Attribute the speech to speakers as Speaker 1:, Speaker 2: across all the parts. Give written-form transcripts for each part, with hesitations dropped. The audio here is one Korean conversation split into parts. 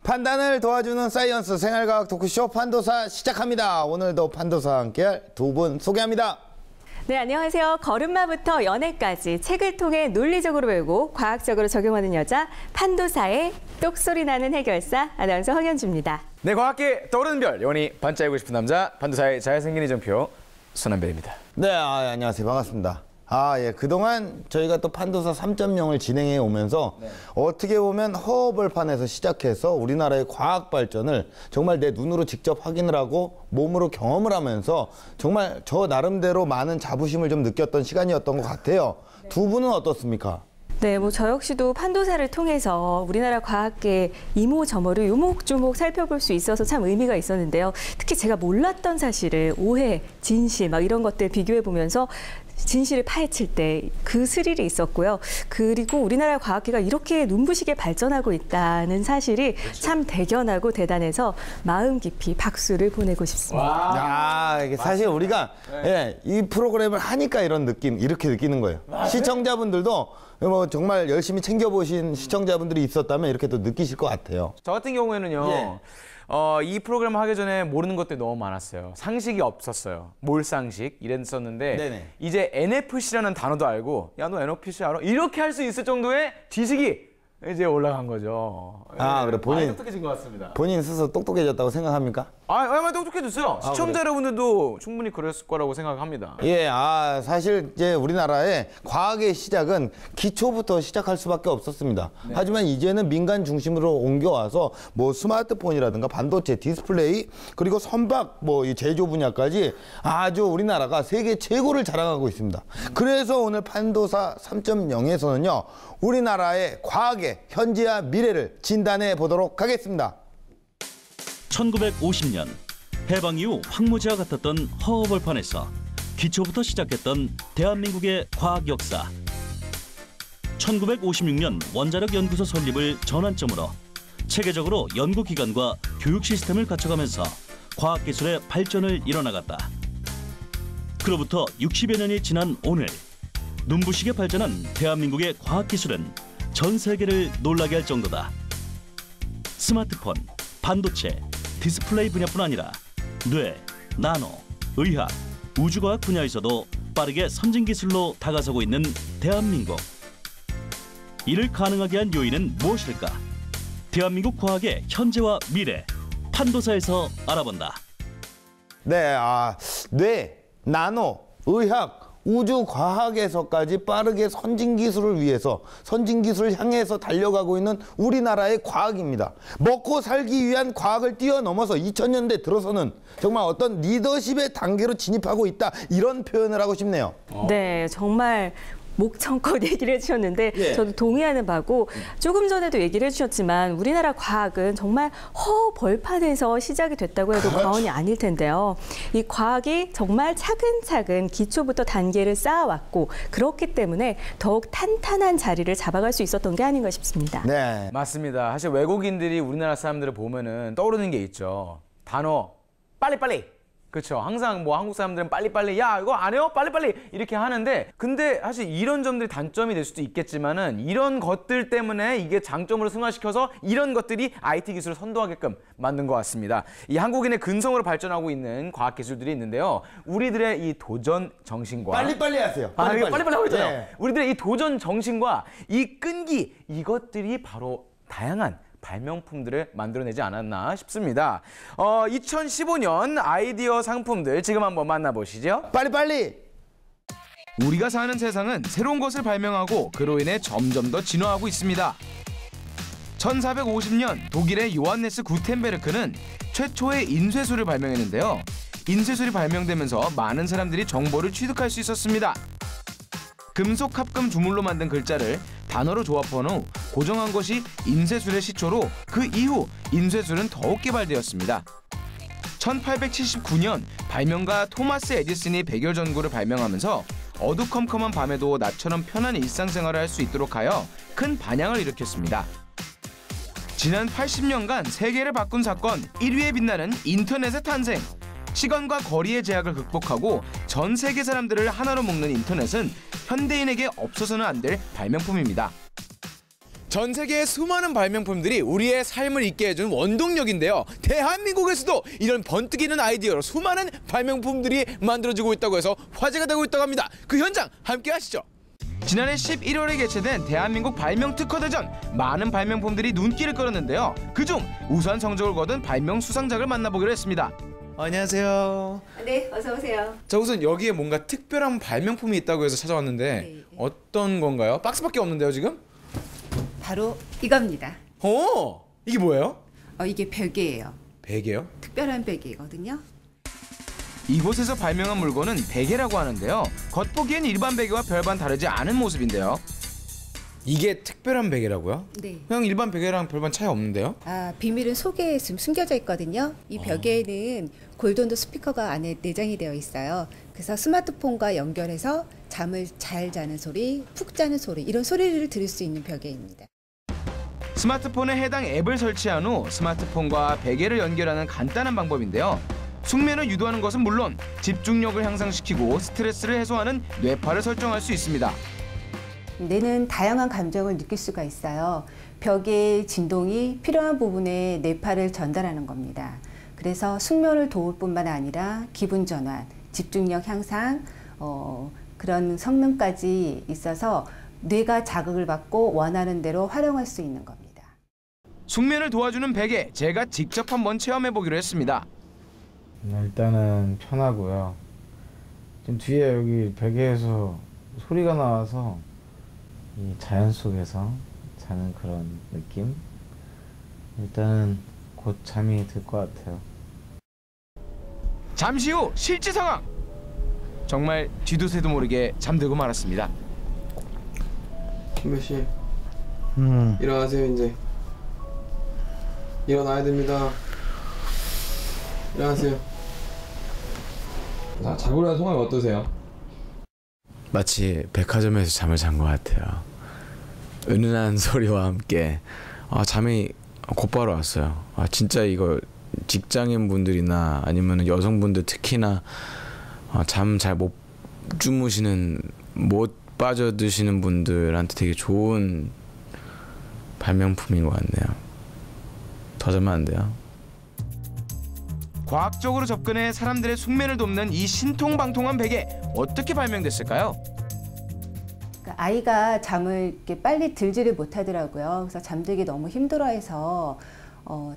Speaker 1: 판단을 도와주는 사이언스 생활과학 토크쇼 판도사 시작합니다. 오늘도 판도사와 함께할 두 분 소개합니다.
Speaker 2: 네, 안녕하세요. 걸음마부터 연애까지 책을 통해 논리적으로 배우고 과학적으로 적용하는 여자 판도사의 똑소리 나는 해결사 아나운서 황현주입니다.
Speaker 3: 네, 과학계 떠오르는 별, 영원히 반짝이고 싶은 남자 판도사의 잘생긴 이정표 손한별입니다.
Speaker 1: 네, 안녕하세요. 반갑습니다. 예, 그동안 저희가 또 판도사 3.0을 진행해 오면서 어떻게 보면 허허벌판에서 시작해서 우리나라의 과학 발전을 정말 내 눈으로 직접 확인을 하고 몸으로 경험을 하면서 정말 저 나름대로 많은 자부심을 좀 느꼈던 시간이었던 것 같아요. 두 분은 어떻습니까?
Speaker 2: 네, 저 역시도 판도사를 통해서 우리나라 과학계의 이모저모를 요목조목 살펴볼 수 있어서 참 의미가 있었는데요. 특히 제가 몰랐던 사실을 오해, 진실 막 이런 것들 비교해 보면서 진실을 파헤칠 때 그 스릴이 있었고요. 그리고 우리나라 과학계가 이렇게 눈부시게 발전하고 있다는 사실이 참 대견하고 대단해서 마음 깊이 박수를 보내고 싶습니다.
Speaker 1: 이게 사실 우리가 이 프로그램을 하니까 이런 느낌, 이렇게 느끼는 거예요. 시청자분들도 뭐 정말 열심히 챙겨보신 시청자분들이 있었다면 이렇게 또 느끼실 것 같아요.
Speaker 3: 저 같은 경우에는요. 이 프로그램을 하기 전에 모르는 것들이 너무 많았어요. 상식이 없었어요. 몰상식 이랬었는데 이제 NFC라는 단어도 알고 야, 너 NFC 알아? 이렇게 할 수 있을 정도의 지식이 이제 올라간 거죠.
Speaker 1: 그래 본인
Speaker 3: 똑똑해진 것 같습니다.
Speaker 1: 본인 스스로 똑똑해졌다고 생각합니까?
Speaker 3: 많이 똑똑해졌어요. 시청자 여러분들도 충분히 그랬을 거라고 생각합니다.
Speaker 1: 사실 이제 우리나라의 과학의 시작은 기초부터 시작할 수밖에 없었습니다. 하지만 이제는 민간 중심으로 옮겨와서 뭐 스마트폰이라든가 반도체, 디스플레이, 그리고 선박 이 제조 분야까지 아주 우리나라가 세계 최고를 자랑하고 있습니다. 그래서 오늘 판도사 3.0에서는요, 우리나라의 과학의 현재와 미래를 진단해 보도록 하겠습니다.
Speaker 4: 1950년 해방 이후 황무지와 같았던 허허벌판에서 기초부터 시작했던 대한민국의 과학 역사. 1956년 원자력 연구소 설립을 전환점으로 체계적으로 연구기관과 교육 시스템을 갖춰가면서 과학기술의 발전을 이뤄나갔다. 그로부터 60여 년이 지난 오늘, 눈부시게 발전한 대한민국의 과학기술은 전 세계를 놀라게 할 정도다. 스마트폰, 반도체, 디스플레이 분야뿐 아니라 뇌, 나노, 의학, 우주과학 분야에서도 빠르게 선진 기술로 다가서고 있는 대한민국. 이를 가능하게 한 요인은 무엇일까? 대한민국 과학의 현재와 미래, 판도사에서 알아본다.
Speaker 1: 뇌, 나노, 의학, 우주 과학에서까지 빠르게 선진 기술을 위해서, 선진 기술을 향해서 달려가고 있는 우리나라의 과학입니다. 먹고 살기 위한 과학을 뛰어넘어서 2000년대 들어서는 정말 어떤 리더십의 단계로 진입하고 있다, 이런 표현을 하고 싶네요.
Speaker 2: 네, 정말 목청껏 얘기를 해주셨는데 저도 동의하는 바고, 조금 전에도 얘기를 해주셨지만 우리나라 과학은 정말 허벌판에서 시작이 됐다고 해도 과언이 아닐 텐데요. 이 과학이 정말 차근차근 기초부터 단계를 쌓아왔고, 그렇기 때문에 더욱 탄탄한 자리를 잡아갈 수 있었던 게 아닌가 싶습니다.
Speaker 1: 네,
Speaker 3: 맞습니다. 사실 외국인들이 우리나라 사람들을 보면은 떠오르는 게 있죠. 단어 빨리빨리. 그렇죠. 항상 한국 사람들은 빨리빨리, 야 이거 안 해요? 빨리빨리 이렇게 하는데, 근데 사실 이런 점들이 단점이 될 수도 있겠지만은 이런 것들 때문에 이게 장점으로 승화시켜서 이런 것들이 IT 기술을 선도하게끔 만든 것 같습니다. 이 한국인의 근성으로 발전하고 있는 과학 기술들이 있는데요. 우리들의 이 도전 정신과
Speaker 1: 빨리빨리 하세요.
Speaker 3: 빨리빨리 하고 있잖아요. 우리들의 이 도전 정신과 이 끈기, 이것들이 바로 다양한 발명품들을 만들어내지 않았나 싶습니다. 2015년 아이디어 상품들 지금 한번 만나보시죠.
Speaker 1: 빨리빨리!
Speaker 3: 우리가 사는 세상은 새로운 것을 발명하고 그로 인해 점점 더 진화하고 있습니다. 1450년 독일의 요한네스 구텐베르크는 최초의 인쇄술을 발명했는데요. 인쇄술이 발명되면서 많은 사람들이 정보를 취득할 수 있었습니다. 금속 합금 주물로 만든 글자를 단어로 조합한 후 고정한 것이 인쇄술의 시초로, 그 이후 인쇄술은 더욱 개발되었습니다. 1879년 발명가 토마스 에디슨이 백열 전구를 발명하면서 어두컴컴한 밤에도 나처럼 편한 일상생활을 할 수 있도록 하여 큰 반향을 일으켰습니다. 지난 80년간 세계를 바꾼 사건 1위에 빛나는 인터넷의 탄생. 시간과 거리의 제약을 극복하고 전 세계 사람들을 하나로 묶는 인터넷은 현대인에게 없어서는 안 될 발명품입니다. 전 세계의 수많은 발명품들이 우리의 삶을 있게 해준 원동력인데요. 대한민국에서도 이런 번뜩이는 아이디어로 수많은 발명품들이 만들어지고 있다고 해서 화제가 되고 있다고 합니다. 그 현장 함께 하시죠. 지난해 11월에 개최된 대한민국 발명 특허대전, 많은 발명품들이 눈길을 끌었는데요. 그중 우수한 성적을 거둔 발명 수상작을 만나보기로 했습니다. 안녕하세요.
Speaker 5: 네, 어서 오세요.
Speaker 3: 자, 우선 여기에 뭔가 특별한 발명품이 있다고 해서 찾아왔는데
Speaker 5: 네.
Speaker 3: 어떤 건가요? 박스밖에 없는데요, 지금?
Speaker 5: 바로 이겁니다.
Speaker 3: 이게 뭐예요?
Speaker 5: 이게 베개예요.
Speaker 3: 베개요?
Speaker 5: 특별한 베개거든요.
Speaker 3: 이곳에서 발명한 물건은 베개라고 하는데요. 겉보기엔 일반 베개와 별반 다르지 않은 모습인데요. 이게 특별한 베개라고요?
Speaker 5: 네.
Speaker 3: 그냥 일반 베개랑 별반 차이 없는데요?
Speaker 5: 비밀은 속에 숨겨져 있거든요. 이 벽에는 골든도 스피커가 안에 내장이 되어 있어요. 그래서 스마트폰과 연결해서 잠을 잘 자는 소리, 푹 자는 소리, 이런 소리를 들을 수 있는 벽에입니다.
Speaker 3: 스마트폰에 해당 앱을 설치한 후 스마트폰과 베개를 연결하는 간단한 방법인데요. 숙면을 유도하는 것은 물론 집중력을 향상시키고 스트레스를 해소하는 뇌파를 설정할 수 있습니다.
Speaker 5: 뇌는 다양한 감정을 느낄 수가 있어요. 벽의 진동이 필요한 부분에 뇌파를 전달하는 겁니다. 그래서 숙면을 도울 뿐만 아니라 기분 전환, 집중력 향상, 그런 성능까지 있어서 뇌가 자극을 받고 원하는 대로 활용할 수 있는 겁니다.
Speaker 3: 숙면을 도와주는 베개, 제가 직접 한번 체험해보기로 했습니다.
Speaker 6: 일단은 편하고요. 지금 뒤에 여기 베개에서 소리가 나와서 이 자연 속에서 자는 그런 느낌? 일단은 곧 잠이 들 것 같아요.
Speaker 3: 잠시 후 실제 상황! 정말 뒤도 새도 모르게 잠들고 말았습니다.
Speaker 7: 김배 씨, 일어나세요 이제. 일어나야 됩니다. 일어나세요. 자, 자고 일어난 소감이 어떠세요?
Speaker 8: 마치 백화점에서 잠을 잔 것 같아요. 은은한 소리와 함께 잠이 곧바로 왔어요. 진짜 이거 직장인 분들이나 아니면 여성분들 특히나 잠 잘 못 주무시는, 못 빠져드시는 분들한테 되게 좋은 발명품인 것 같네요. 더 자면 안 돼요?
Speaker 3: 과학적으로 접근해 사람들의 숙면을 돕는 이 신통방통한 베개, 어떻게 발명됐을까요?
Speaker 5: 아이가 잠을 이렇게 빨리 들지를 못하더라고요. 그래서 잠들기 너무 힘들어해서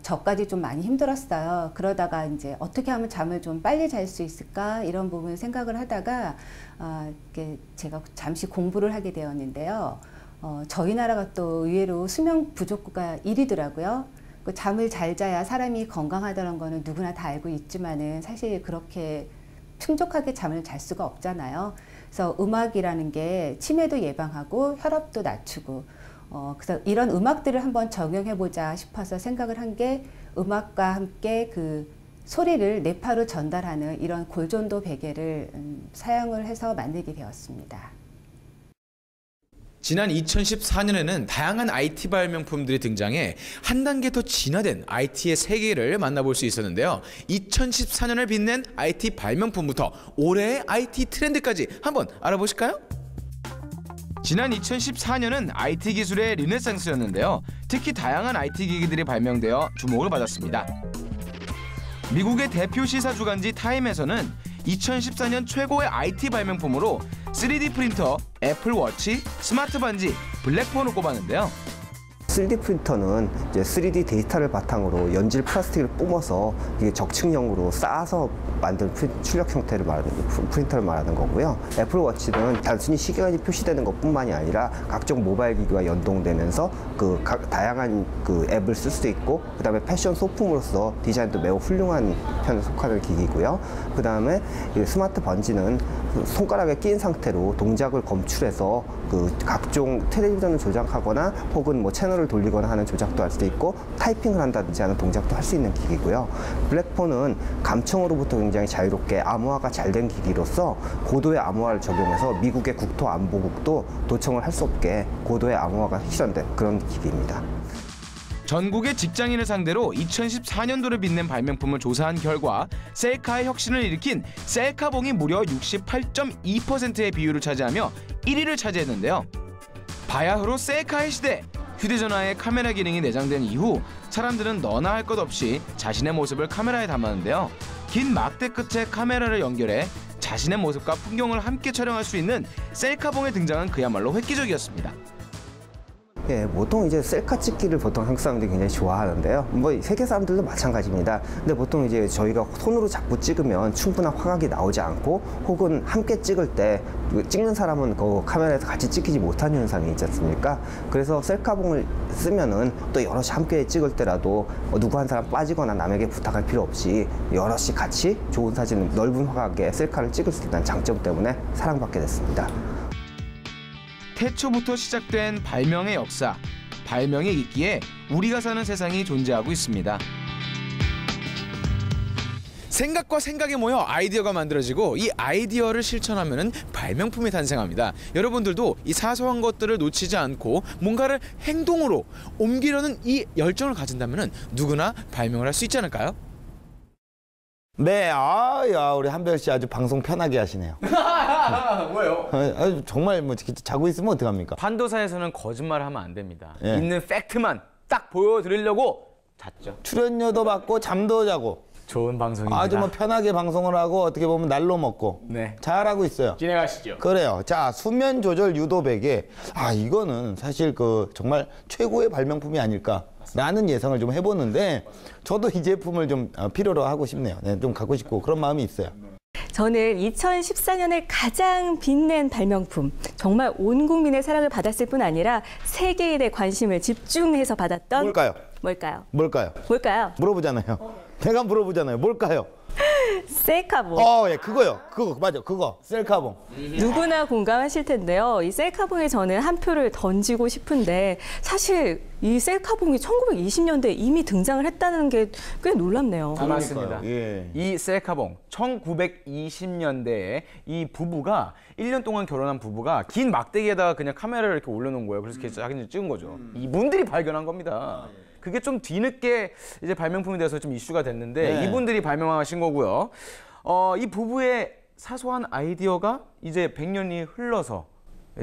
Speaker 5: 저까지 좀 많이 힘들었어요. 그러다가 이제 어떻게 하면 잠을 좀 빨리 잘 수 있을까, 이런 부분을 생각을 하다가 제가 잠시 공부를 하게 되었는데요. 저희 나라가 또 의외로 수면 부족구가 1위더라고요. 잠을 잘 자야 사람이 건강하다는 거는 누구나 다 알고 있지만은 사실 그렇게 충족하게 잠을 잘 수가 없잖아요. 그래서 음악이라는 게 치매도 예방하고 혈압도 낮추고, 그래서 이런 음악들을 한번 적용해보자 싶어서 생각을 한 게, 음악과 함께 그 소리를 뇌파로 전달하는 이런 골전도 베개를 사용을 해서 만들게 되었습니다.
Speaker 3: 지난 2014년에는 다양한 IT 발명품들이 등장해 한 단계 더 진화된 IT의 세계를 만나볼 수 있었는데요. 2014년을 빛낸 IT 발명품부터 올해의 IT 트렌드까지 한번 알아보실까요? 지난 2014년은 IT 기술의 르네상스였는데요. 특히 다양한 IT 기기들이 발명되어 주목을 받았습니다. 미국의 대표 시사 주간지 타임에서는 2014년 최고의 IT 발명품으로 3D 프린터, 애플워치, 스마트 반지, 블랙폰을 꼽았는데요.
Speaker 9: 3D 프린터는 이제 3D 데이터를 바탕으로 연질 플라스틱을 뿜어서 이게 적층형으로 쌓아서 만든 출력 형태를 말하는 프린터를 말하는 거고요. 애플워치는 단순히 시간이 표시되는 것뿐만이 아니라 각종 모바일 기기와 연동되면서 다양한 앱을 쓸 수 있고, 그다음에 패션 소품으로서 디자인도 매우 훌륭한 편에 속하는 기기고요. 그다음에 스마트 번지는 손가락에 끼인 상태로 동작을 검출해서 각종 텔레비전을 조작하거나 혹은 채널을 돌리거나 하는 조작도 할 수 있고, 타이핑을 한다든지 하는 동작도 할 수 있는 기기고요. 블랙폰은 감청으로부터 굉장히 자유롭게 암호화가 잘 된 기기로서 고도의 암호화를 적용해서 미국의 국토안보국도 도청을 할 수 없게 고도의 암호화가 실현된 그런 기기입니다.
Speaker 3: 전국의 직장인을 상대로 2014년도를 빛낸 발명품을 조사한 결과 셀카의 혁신을 일으킨 셀카봉이 무려 68.2%의 비율을 차지하며 1위를 차지했는데요. 바야흐로 셀카의 시대, 휴대전화에 카메라 기능이 내장된 이후 사람들은 너나 할 것 없이 자신의 모습을 카메라에 담았는데요. 긴 막대 끝에 카메라를 연결해 자신의 모습과 풍경을 함께 촬영할 수 있는 셀카봉의 등장은 그야말로 획기적이었습니다.
Speaker 9: 예, 보통 이제 셀카 찍기를 보통 한국 사람들이 굉장히 좋아하는데요. 뭐 세계 사람들도 마찬가지입니다. 근데 보통 이제 저희가 손으로 자꾸 찍으면 충분한 화각이 나오지 않고 혹은 함께 찍을 때 찍는 사람은 그 카메라에서 같이 찍히지 못하는 현상이 있지 않습니까? 그래서 셀카봉을 쓰면은 또 여럿이 함께 찍을 때라도 누구 한 사람 빠지거나 남에게 부탁할 필요 없이 여럿이 같이 좋은 사진, 넓은 화각에 셀카를 찍을 수 있다는 장점 때문에 사랑받게 됐습니다.
Speaker 3: 태초부터 시작된 발명의 역사, 발명이 있기에 우리가 사는 세상이 존재하고 있습니다. 생각과 생각이 모여 아이디어가 만들어지고 이 아이디어를 실천하면 발명품이 탄생합니다. 여러분들도 이 사소한 것들을 놓치지 않고 뭔가를 행동으로 옮기려는 이 열정을 가진다면 누구나 발명을 할 수 있지 않을까요?
Speaker 1: 네, 야, 우리 한별 씨 아주 방송 편하게 하시네요.
Speaker 3: 뭐예요?
Speaker 1: 정말 뭐 자고 있으면 어떡합니까?
Speaker 3: 판도사에서는 거짓말을 하면 안 됩니다.
Speaker 1: 예.
Speaker 3: 있는 팩트만 딱 보여드리려고 잤죠.
Speaker 1: 출연료도 받고 잠도 자고
Speaker 3: 좋은 방송입니다.
Speaker 1: 아주 뭐 편하게 방송을 하고 어떻게 보면 날로 먹고
Speaker 3: 네.
Speaker 1: 잘하고 있어요.
Speaker 3: 진행하시죠.
Speaker 1: 그래요. 자, 수면 조절 유도 베개. 이거는 사실 그 정말 최고의 발명품이 아닐까라는 예상을 좀 해보는데 저도 이 제품을 좀 필요로 하고 싶네요. 네, 좀 갖고 싶고 그런 마음이 있어요.
Speaker 2: 저는 2014년에 가장 빛낸 발명품, 정말 온 국민의 사랑을 받았을 뿐 아니라 세계인의 관심을 집중해서 받았던
Speaker 1: 뭘까요?
Speaker 2: 뭘까요?
Speaker 1: 뭘까요?
Speaker 2: 뭘까요?
Speaker 1: 물어보잖아요. 내가 물어보잖아요. 뭘까요?
Speaker 2: 셀카봉.
Speaker 1: 예, 그거요. 그거 맞아. 그거 셀카봉.
Speaker 2: 누구나 공감하실 텐데요. 이 셀카봉에 저는 한 표를 던지고 싶은데 사실 이 셀카봉이 1920년대에 이미 등장을 했다는 게 꽤 놀랍네요.
Speaker 3: 맞습니다.
Speaker 1: 예.
Speaker 3: 이 셀카봉 1920년대에 이 부부가 1년 동안 결혼한 부부가 긴 막대기에다가 그냥 카메라를 이렇게 올려놓은 거예요. 그래서 이렇게 사진을 찍은 거죠. 이분들이 발견한 겁니다. 그게 좀 뒤늦게 이제 발명품이 돼서 좀 이슈가 됐는데
Speaker 1: 네.
Speaker 3: 이분들이 발명하신 거고요. 이 부부의 사소한 아이디어가 이제 100년이 흘러서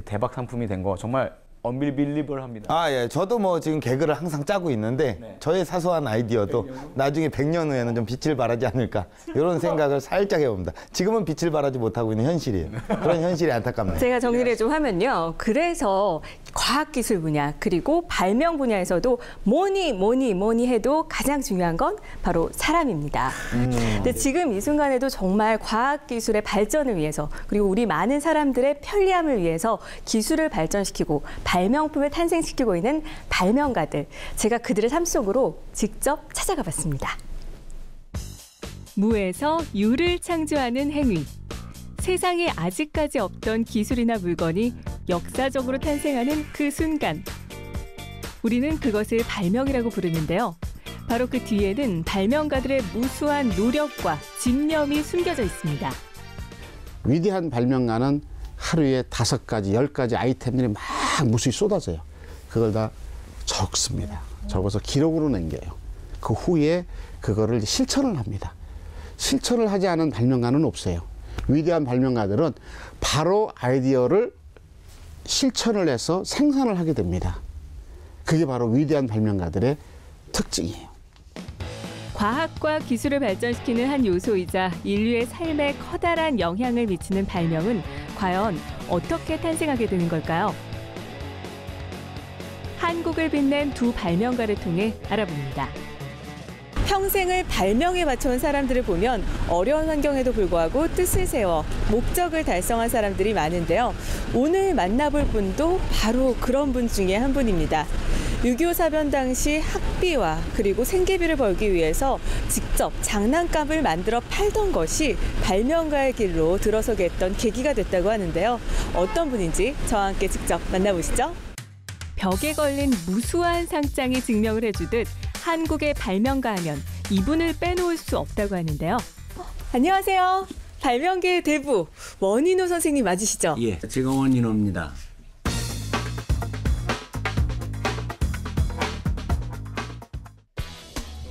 Speaker 3: 대박 상품이 된 거 정말 언빌리버블합니다.
Speaker 1: 예. 저도 뭐 지금 개그를 항상 짜고 있는데 저의 사소한 아이디어도 나중에 100년 후에는 좀 빛을 발하지 않을까 이런 생각을 살짝 해봅니다. 지금은 빛을 발하지 못하고 있는 현실이에요. 그런 현실이 안타깝네요.
Speaker 2: 제가 정리를 좀 하면요. 그래서 과학기술 분야 그리고 발명 분야에서도 뭐니 해도 가장 중요한 건 바로 사람입니다. 근데 지금 이 순간에도 정말 과학기술의 발전을 위해서 그리고 우리 많은 사람들의 편리함을 위해서 기술을 발전시키고 발명품을 탄생시키고 있는 발명가들. 제가 그들의 삶 속으로 직접 찾아가 봤습니다. 무에서 유를 창조하는 행위. 세상에 아직까지 없던 기술이나 물건이 역사적으로 탄생하는 그 순간. 우리는 그것을 발명이라고 부르는데요. 바로 그 뒤에는 발명가들의 무수한 노력과 집념이 숨겨져 있습니다.
Speaker 10: 위대한 발명가는 하루에 5가지, 10가지 아이템들이 막 무수히 쏟아져요. 그걸 다 적습니다. 적어서 기록으로 남겨요. 그 후에 그거를 실천을 합니다. 실천을 하지 않은 발명가는 없어요. 위대한 발명가들은 바로 아이디어를 실천을 해서 생산을 하게 됩니다. 그게 바로 위대한 발명가들의 특징이에요.
Speaker 2: 과학과 기술을 발전시키는 한 요소이자 인류의 삶에 커다란 영향을 미치는 발명은 과연 어떻게 탄생하게 되는 걸까요? 한국을 빛낸 두 발명가를 통해 알아봅니다. 평생을 발명에 바쳐온 사람들을 보면 어려운 환경에도 불구하고 뜻을 세워 목적을 달성한 사람들이 많은데요. 오늘 만나볼 분도 바로 그런 분 중에 한 분입니다. 6.25 사변 당시 학비와 그리고 생계비를 벌기 위해서 직접 장난감을 만들어 팔던 것이 발명가의 길로 들어서게 했던 계기가 됐다고 하는데요. 어떤 분인지 저와 함께 직접 만나보시죠. 벽에 걸린 무수한 상장이 증명을 해주듯 한국의 발명가 하면 이분을 빼놓을 수 없다고 하는데요. 안녕하세요. 발명계의 대부 원인호 선생님 맞으시죠?
Speaker 11: 예, 제가 원인호입니다.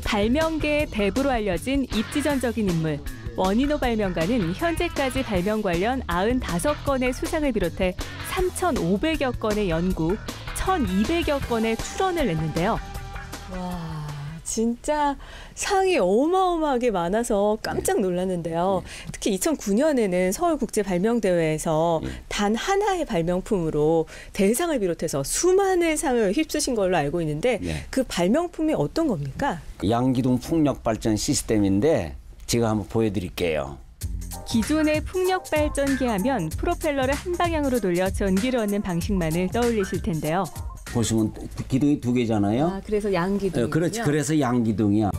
Speaker 2: 발명계의 대부로 알려진 입지전적인 인물. 원인호 발명가는 현재까지 발명 관련 95건의 수상을 비롯해 3,500여 건의 연구, 1,200여 건의 출원을 냈는데요. 와, 진짜 상이 어마어마하게 많아서 깜짝 놀랐는데요. 특히 2009년에는 서울국제발명대회에서 단 하나의 발명품으로 대상을 비롯해서 수많은 상을 휩쓰신 걸로 알고 있는데 그 발명품이 어떤 겁니까?
Speaker 11: 양기둥 풍력 발전 시스템인데 제가 한번 보여드릴게요.
Speaker 2: 기존의 풍력 발전기 하면 프로펠러를 한 방향으로 돌려 전기를 얻는 방식만을 떠올리실 텐데요.
Speaker 11: 보시면 기둥이 두 개잖아요.
Speaker 2: 아, 그래서 양기둥이군요.
Speaker 11: 그렇지. 그래서 양기둥이야.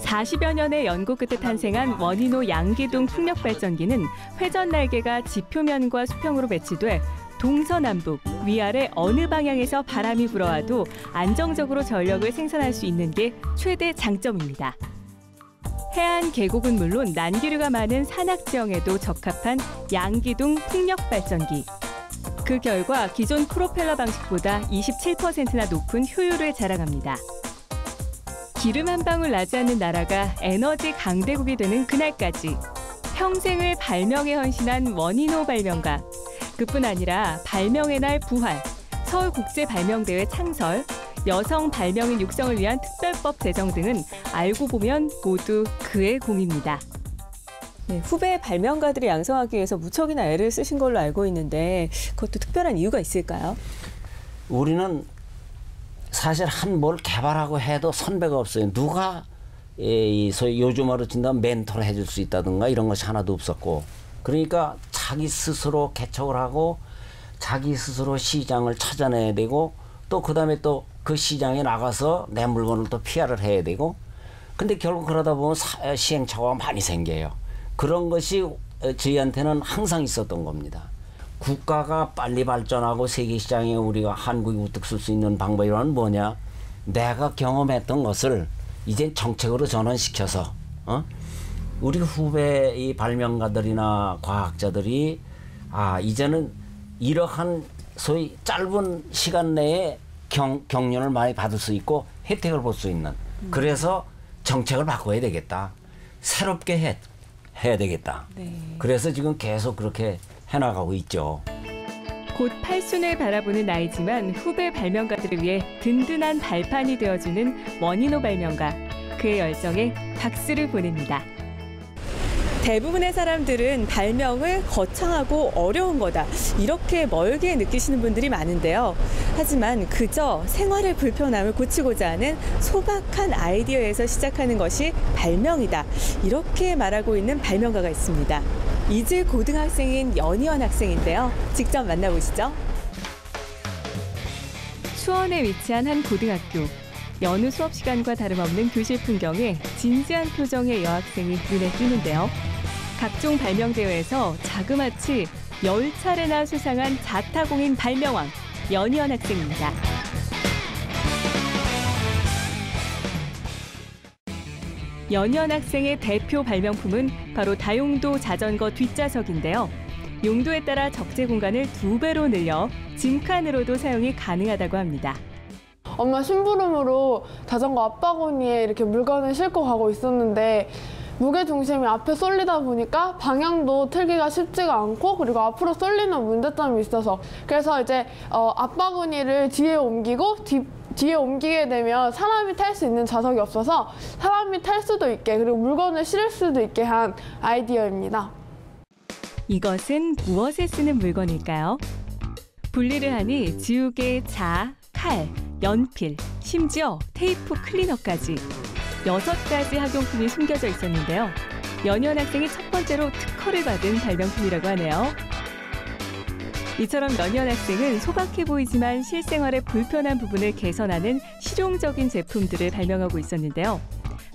Speaker 2: 40여 년의 연구 끝에 탄생한 원인호 양기둥 풍력 발전기는 회전 날개가 지표면과 수평으로 배치돼 동서남북 위아래 어느 방향에서 바람이 불어와도 안정적으로 전력을 생산할 수 있는 게 최대 장점입니다. 해안 계곡은 물론 난기류가 많은 산악 지형에도 적합한 양기둥 풍력 발전기. 그 결과 기존 프로펠러 방식보다 27%나 높은 효율을 자랑합니다. 기름 한 방울 나지 않는 나라가 에너지 강대국이 되는 그날까지 평생을 발명에 헌신한 원인호 발명가. 그뿐 아니라 발명의 날 부활, 서울국제발명대회 창설, 여성 발명인 육성을 위한 특별법 제정 등은 알고 보면 모두 그의 공입니다. 네, 후배 발명가들을 양성하기 위해서 무척이나 애를 쓰신 걸로 알고 있는데 그것도 특별한 이유가 있을까요?
Speaker 11: 우리는 사실 한 뭘 개발하고 해도 선배가 없어요. 누가 소위 요즘으로 친다면 멘토를 해줄 수 있다든가 이런 것이 하나도 없었고, 그러니까 자기 스스로 개척을 하고 자기 스스로 시장을 찾아내야 되고 또 그다음에 또 그 시장에 나가서 내 물건을 또 PR을 해야 되고, 근데 결국 그러다 보면 시행착오가 많이 생겨요. 그런 것이 저희한테는 항상 있었던 겁니다. 국가가 빨리 발전하고 세계 시장에 우리가 한국이 우뚝 설 수 있는 방법이란 뭐냐? 내가 경험했던 것을 이제 정책으로 전환시켜서 우리 후배 이 발명가들이나 과학자들이 이제는 이러한 소위 짧은 시간 내에 경륜을 많이 받을 수 있고 혜택을 볼 수 있는, 그래서 정책을 바꿔야 되겠다. 새롭게 해야 되겠다. 네. 그래서 지금 계속 그렇게 해나가고 있죠.
Speaker 2: 곧 팔순을 바라보는 나이지만 후배 발명가들을 위해 든든한 발판이 되어주는 원인호 발명가. 그의 열정에 박수를 보냅니다. 대부분의 사람들은 발명을 거창하고 어려운 거다, 이렇게 멀게 느끼시는 분들이 많은데요. 하지만 그저 생활의 불편함을 고치고자 하는 소박한 아이디어에서 시작하는 것이 발명이다, 이렇게 말하고 있는 발명가가 있습니다. 이제 고등학생인 연희원 학생인데요. 직접 만나보시죠. 수원에 위치한 한 고등학교. 여느 수업 시간과 다름없는 교실 풍경에 진지한 표정의 여학생이 눈에 띄는데요. 각종 발명대회에서 자그마치 10차례나 수상한 자타공인 발명왕, 연희원 학생입니다. 연희원 학생의 대표 발명품은 바로 다용도 자전거 뒷좌석인데요. 용도에 따라 적재 공간을 2배로 늘려 짐칸으로도 사용이 가능하다고 합니다.
Speaker 12: 엄마 심부름으로 자전거 앞바구니에 이렇게 물건을 싣고 가고 있었는데 무게 중심이 앞에 쏠리다 보니까 방향도 틀기가 쉽지가 않고, 그리고 앞으로 쏠리는 문제점이 있어서, 그래서 이제 앞바구니를 뒤에 옮기고 뒤에 옮기게 되면 사람이 탈 수 있는 좌석이 없어서 사람이 탈 수도 있게, 그리고 물건을 실을 수도 있게 한 아이디어입니다.
Speaker 2: 이것은 무엇에 쓰는 물건일까요? 분리를 하니 지우개, 자, 칼, 연필, 심지어 테이프 클리너까지 6가지 학용품이 숨겨져 있었는데요. 연희원 학생이 첫 번째로 특허를 받은 발명품이라고 하네요. 이처럼 연희원 학생은 소박해 보이지만 실생활의 불편한 부분을 개선하는 실용적인 제품들을 발명하고 있었는데요.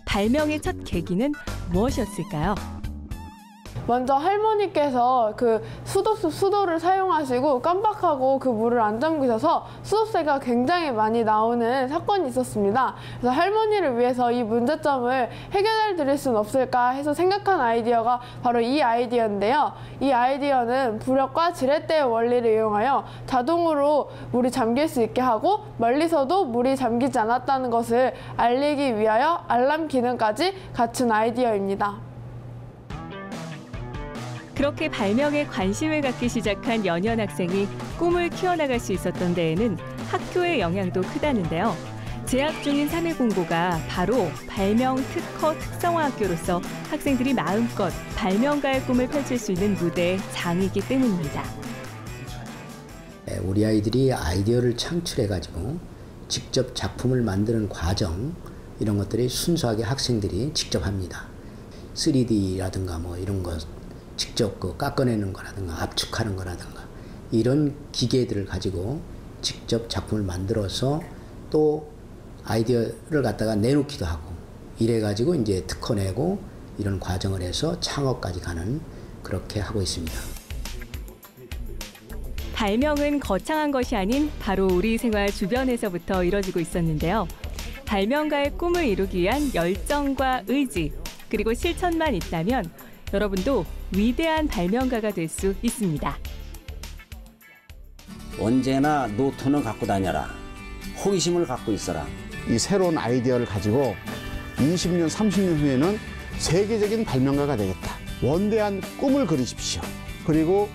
Speaker 2: 발명의 첫 계기는 무엇이었을까요?
Speaker 12: 먼저 할머니께서 그 수도를 사용하시고 깜빡하고 그 물을 안 잠그셔서 수도세가 굉장히 많이 나오는 사건이 있었습니다. 그래서 할머니를 위해서 이 문제점을 해결해 드릴 수는 없을까 해서 생각한 아이디어가 바로 이 아이디어인데요. 이 아이디어는 부력과 지렛대의 원리를 이용하여 자동으로 물이 잠길 수 있게 하고 멀리서도 물이 잠기지 않았다는 것을 알리기 위하여 알람 기능까지 갖춘 아이디어입니다.
Speaker 2: 그렇게 발명에 관심을 갖기 시작한 연희원 학생이 꿈을 키워나갈 수 있었던 데에는 학교의 영향도 크다는데요. 재학 중인 3.1공고가 바로 발명 특허 특성화 학교로서 학생들이 마음껏 발명가의 꿈을 펼칠 수 있는 무대의 장이기 때문입니다.
Speaker 13: 우리 아이들이 아이디어를 창출해가지고 직접 작품을 만드는 과정, 이런 것들이 순수하게 학생들이 직접 합니다. 3D라든가 뭐 이런 거 직접 깎아내는 거라든가 압축하는 거라든가 이런 기계들을 가지고 직접 작품을 만들어서 또 아이디어를 갖다가 내놓기도 하고 이래가지고 이제 특허 내고 이런 과정을 해서 창업까지 가는, 그렇게 하고 있습니다.
Speaker 2: 발명은 거창한 것이 아닌 바로 우리 생활 주변에서부터 이뤄지고 있었는데요. 발명가의 꿈을 이루기 위한 열정과 의지, 그리고 실천만 있다면 여러분도 위대한 발명가가 될 수 있습니다.
Speaker 11: 언제나 노트는 갖고 다녀라. 호기심을 갖고 있어라.
Speaker 10: 이 새로운 아이디어를 가지고 20년, 30년 후에는 세계적인 발명가가 되겠다. 원대한 꿈을 그리십시오. 그리고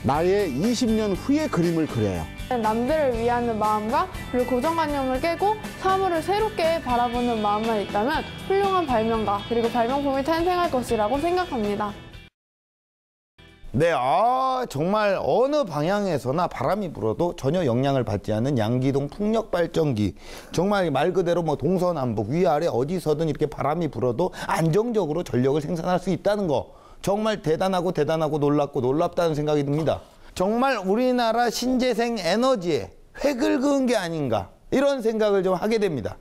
Speaker 10: 나의 20년 후의 그림을 그려요.
Speaker 12: 남들을 위하는 마음과 그리고 고정관념을 깨고 사물을 새롭게 바라보는 마음만 있다면 훌륭한 발명가 그리고 발명품이 탄생할 것이라고 생각합니다.
Speaker 1: 네, 정말 어느 방향에서나 바람이 불어도 전혀 영향을 받지 않는 양기동 풍력발전기. 정말 말 그대로 뭐 동서남북 위아래 어디서든 이렇게 바람이 불어도 안정적으로 전력을 생산할 수 있다는 거. 정말 대단하고 놀랍고 놀랍다는 생각이 듭니다. 정말 우리나라 신재생 에너지에 획을 그은 게 아닌가, 이런 생각을 좀 하게 됩니다.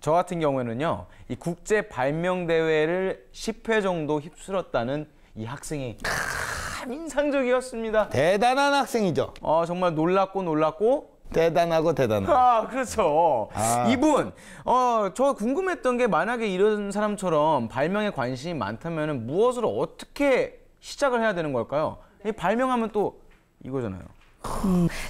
Speaker 3: 저 같은 경우에는요, 이 국제 발명 대회를 10회 정도 휩쓸었다는 이 학생이 참 인상적이었습니다.
Speaker 1: 대단한 학생이죠.
Speaker 3: 정말 놀랍고
Speaker 1: 대단하고.
Speaker 3: 그렇죠. 이분, 저 궁금했던 게, 만약에 이런 사람처럼 발명에 관심이 많다면 무엇을 어떻게 시작을 해야 되는 걸까요? 이 발명하면 또 이거잖아요.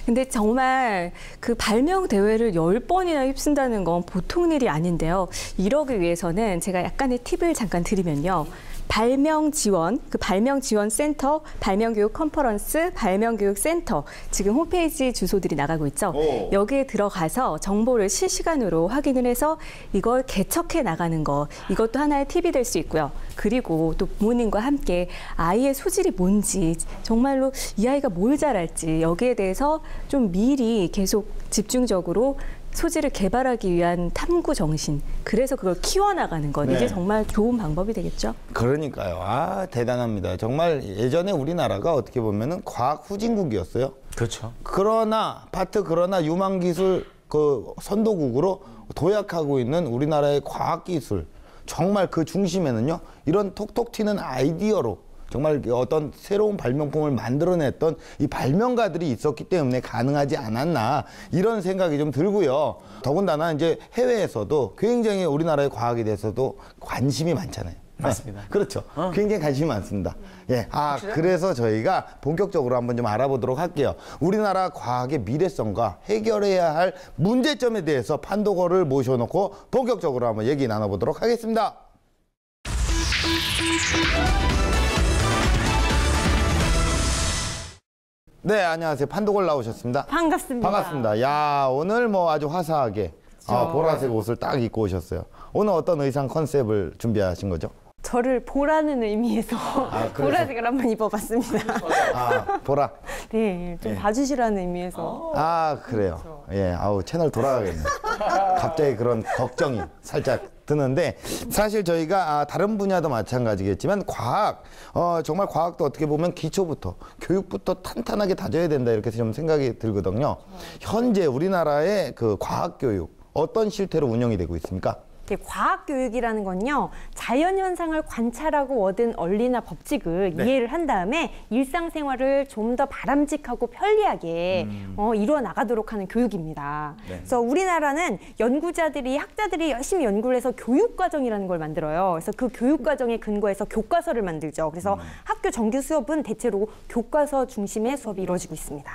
Speaker 2: 근데 정말 그 발명 대회를 10번이나 휩쓴다는 건 보통 일이 아닌데요. 이러기 위해서는 제가 약간의 팁을 잠깐 드리면요. 발명 지원, 그 발명 지원 센터, 발명교육 컨퍼런스, 발명교육 센터, 지금 홈페이지 주소들이 나가고 있죠. 여기에 들어가서 정보를 실시간으로 확인을 해서 이걸 개척해 나가는 거, 이것도 하나의 팁이 될 수 있고요. 그리고 또 부모님과 함께 아이의 소질이 뭔지, 정말로 이 아이가 뭘 잘할지, 여기에 대해서 좀 미리 계속 집중적으로 소질을 개발하기 위한 탐구 정신, 그래서 그걸 키워나가는 것, 이게 정말 좋은 방법이 되겠죠.
Speaker 1: 그러니까요. 대단합니다. 정말 예전에 우리나라가 어떻게 보면은 과학 후진국이었어요.
Speaker 3: 그렇죠.
Speaker 1: 그러나 유망기술 선도국으로 도약하고 있는 우리나라의 과학기술, 정말 그 중심에는요, 이런 톡톡 튀는 아이디어로 정말 어떤 새로운 발명품을 만들어냈던 이 발명가들이 있었기 때문에 가능하지 않았나, 이런 생각이 좀 들고요. 더군다나 이제 해외에서도 굉장히 우리나라의 과학에 대해서도 관심이 많잖아요.
Speaker 3: 맞습니다.
Speaker 1: 네, 그렇죠. 굉장히 관심이 많습니다. 예, 그래서 저희가 본격적으로 한번 좀 알아보도록 할게요. 우리나라 과학의 미래성과 해결해야 할 문제점에 대해서 판도거를 모셔놓고 본격적으로 한번 얘기 나눠보도록 하겠습니다. 네, 안녕하세요. 판도걸 나오셨습니다.
Speaker 14: 반갑습니다.
Speaker 1: 반갑습니다. 야, 오늘 뭐 아주 화사하게 보라색 옷을 딱 입고 오셨어요. 오늘 어떤 의상 컨셉을 준비하신 거죠?
Speaker 14: 저를 보라는 의미에서 보라색을 한번 입어봤습니다.
Speaker 1: 보라?
Speaker 14: 네, 좀 봐주시라는 의미에서.
Speaker 1: 그래요. 예, 채널 돌아가겠네. 갑자기 그런 걱정이 살짝 드는데, 사실 저희가 다른 분야도 마찬가지겠지만 정말 과학도 어떻게 보면 기초부터, 교육부터 탄탄하게 다져야 된다, 이렇게 좀 생각이 들거든요. 현재 우리나라의 그 과학교육 어떤 실태로 운영이 되고 있습니까?
Speaker 14: 과학교육이라는 건요, 자연현상을 관찰하고 얻은 원리나 법칙을 이해를 한 다음에 일상생활을 좀 더 바람직하고 편리하게 이루어 나가도록 하는 교육입니다. 그래서 우리나라는 연구자들이, 학자들이 열심히 연구를 해서 교육과정이라는 걸 만들어요. 그래서 그 교육과정에 근거해서 교과서를 만들죠. 그래서 학교 정규 수업은 대체로 교과서 중심의 수업이 이루어지고 있습니다.